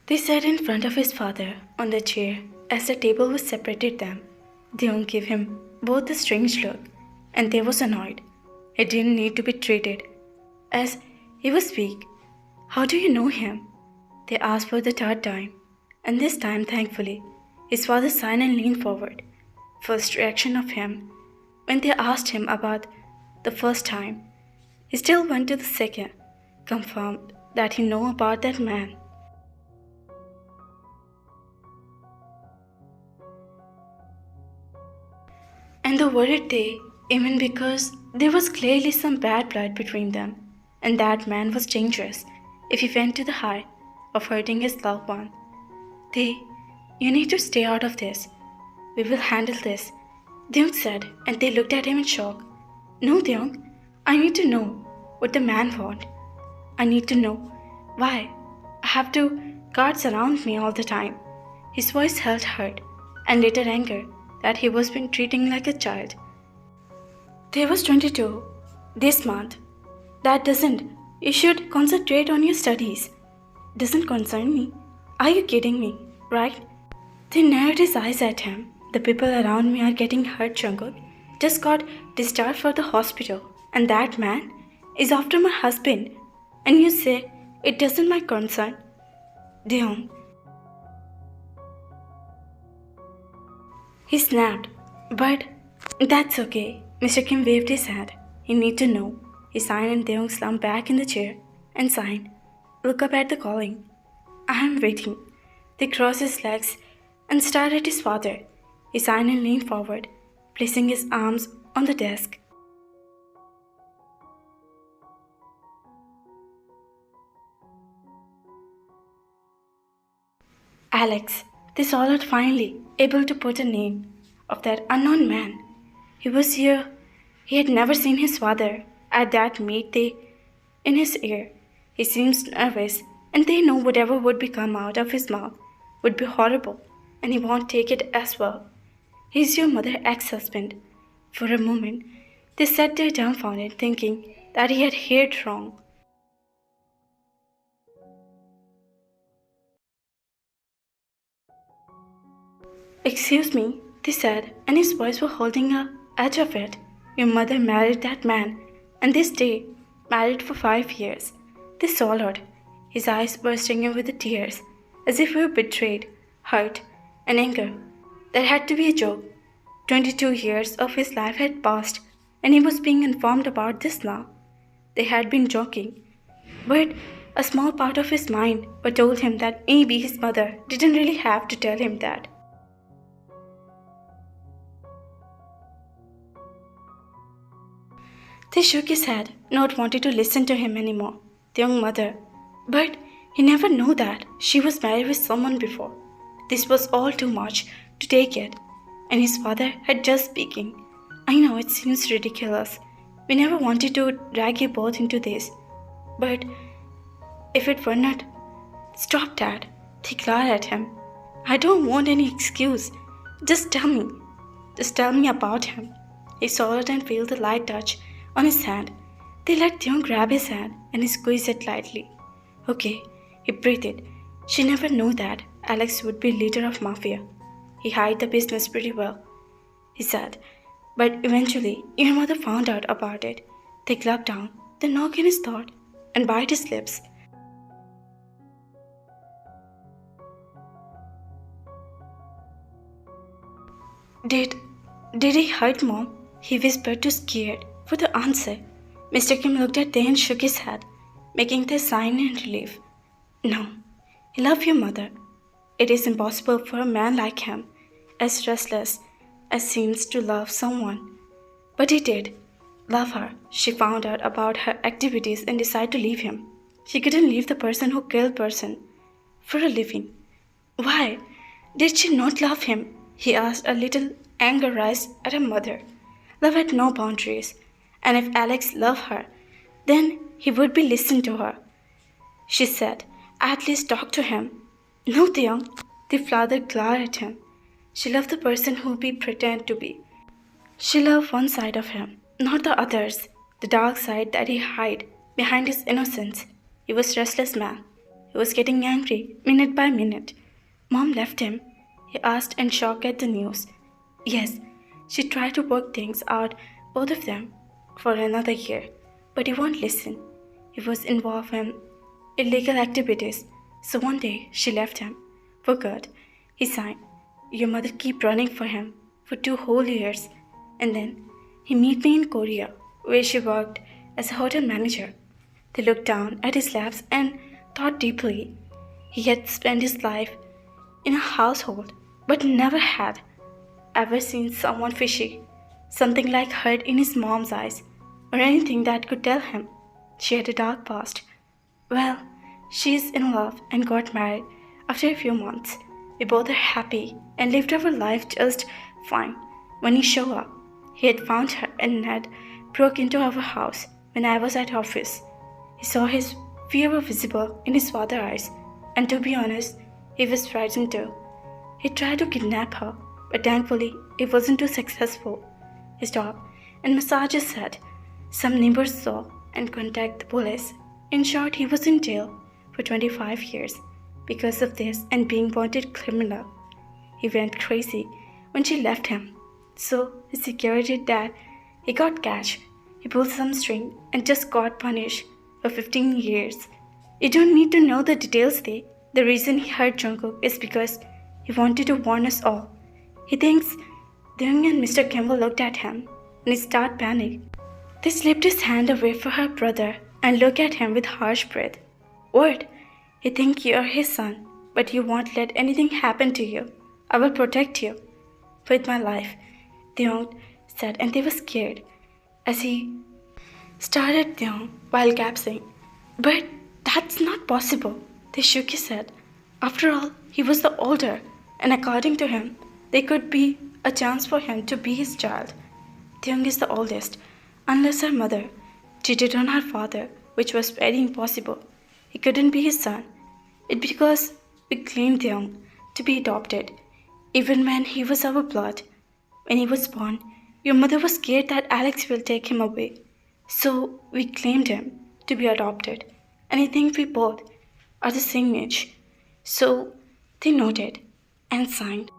They sat in front of his father on the chair as the table was separated them. Deong gave him both a strange look, and they was annoyed. He didn't need to be treated as he was weak. How do you know him? They asked for the third time, and this time, thankfully, his father sighed and leaned forward. First reaction of him when they asked him about the first time, he still went to the second, confirmed that he knew about that man. And the worried they, even because there was clearly some bad blood between them, and that man was dangerous if he went to the height of hurting his loved one. They, you need to stay out of this. We will handle this, Deong said, and they looked at him in shock. No, Deong, I need to know what the man want. I need to know why I have to guards around me all the time. His voice held hurt and later anger that he was being treated like a child. They was 22 this month. That doesn't. You should concentrate on your studies. Doesn't concern me. Are you kidding me, right? They narrowed his eyes at him. The people around me are getting hurt, Jungkook. Just got discharged from the hospital. And that man is after my husband. And you say it doesn't my concern. Deong. He snapped. But that's okay. Mr. Kim waved his hand. You need to know. He signed and Deong slumped back in the chair and signed. Look up at the calling. I am waiting. They crossed his legs and stared at his father. He signed and leaned forward, placing his arms on the desk. Alex, they swallowed finally, able to put a name of that unknown man. He was here. He had never seen his father. At that meet they in his ear. He seems nervous, and they know whatever would be come out of his mouth would be horrible, and he won't take it as well. He's your mother's ex-husband. For a moment, they sat there dumbfounded, thinking that he had heard wrong. Excuse me, they said, and his voice was holding a edge of it. Your mother married that man, and they stayed married for 5 years. They swallowed, his eyes bursting with the tears, as if he were betrayed, hurt, and anger. That had to be a joke. 22 years of his life had passed, and he was being informed about this now. They had been joking, but a small part of his mind but told him that maybe his mother didn't really have to tell him that. They shook his head, not wanting to listen to him anymore. The young mother. But he never knew that she was married with someone before. This was all too much to take it, and his father had just speaking. I know it seems ridiculous. We never wanted to drag you both into this. But if it were not, stop that. They glared at him. I don't want any excuse. Just tell me. Just tell me about him. He swallowed and felt the light touch on his hand. They let Theon grab his hand and he squeezed it lightly. Okay, he breathed. She never knew that Alex would be leader of Mafia. He hid the business pretty well, he said. But eventually, your mother found out about it. They gulped down, the knock in his throat, and bite his lips. Did he hurt Mom? He whispered, too scared for the answer. Mr. Kim looked at them and shook his head, making the sign in relief. No, he loved your mother. It is impossible for a man like him, as restless as seems to love someone. But he did love her. She found out about her activities and decided to leave him. She couldn't leave the person who killed person for a living. Why did she not love him? He asked, a little anger rise at her mother. Love had no boundaries, and if Alex loved her, then he would be listened to her. She said, at least talk to him. No, Theon, the father glared at him. She loved the person who he pretended to be. She loved one side of him, not the others, the dark side that he hid behind his innocence. He was a restless man. He was getting angry minute by minute. Mom left him, he asked in shock at the news. Yes, she tried to work things out, both of them, for another year, but he won't listen. He was involved in illegal activities, so one day she left him. For good, he signed. Your mother keep running for him for 2 whole years, and then he met me in Korea, where she worked as a hotel manager. They looked down at his laps and thought deeply. He had spent his life in a household, but never had ever seen someone fishy, something like hurt in his mom's eyes, or anything that could tell him she had a dark past. Well, she is in love and got married after a few months. We both are happy and lived our life just fine. When he showed up, he had found her and had broke into our house when I was at office. He saw his fear visible in his father's eyes, and to be honest, he was frightened too. He tried to kidnap her, but thankfully it wasn't too successful. He stopped and massages said some neighbors saw and contacted the police. In short, he was in jail for 25 years because of this and being wanted criminal. He went crazy when she left him, so his security dad, he got cash. He pulled some string and just got punished for 15 years. You don't need to know the details there. The reason he hurt Jungkook is because he wanted to warn us all. He thinks Deung and Mr. Kimball looked at him and he started panic. They slipped his hand away from her brother and looked at him with harsh breath. What? He thinks you're his son, but you won't let anything happen to you. I will protect you with my life, Deung said, and they were scared as he stared at Deung while gasping. But that's not possible, they shook his head. After all, he was the older, and according to him, there could be a chance for him to be his child. Deung is the oldest, unless her mother cheated on her father, which was very impossible. He couldn't be his son. It's because we claimed Deung to be adopted, even when he was our blood. When he was born, your mother was scared that Alex will take him away. So we claimed him to be adopted, and I think we both are the same age. So they noted and signed.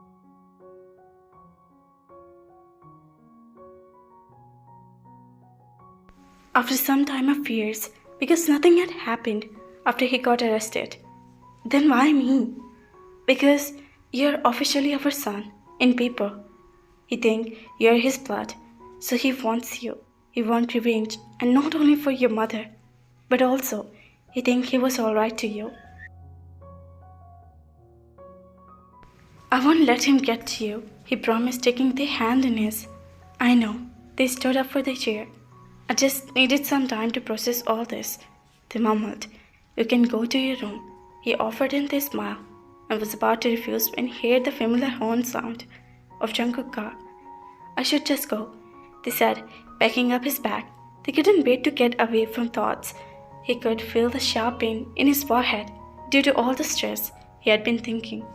After some time of fears, because nothing had happened after he got arrested. Then why me? Because you're officially our son, in paper. He thinks you're his blood, so he wants you. He wants revenge, and not only for your mother, but also he thinks he was alright to you. I won't let him get to you, he promised, taking their hand in his. I know. They stood up for the chair. I just needed some time to process all this. They mumbled. You can go to your room. He offered in their smile and was about to refuse when he heard the familiar horn sound of Jungkook's car. I should just go, they said, packing up his bag. They couldn't wait to get away from thoughts. He could feel the sharp pain in his forehead due to all the stress he had been thinking.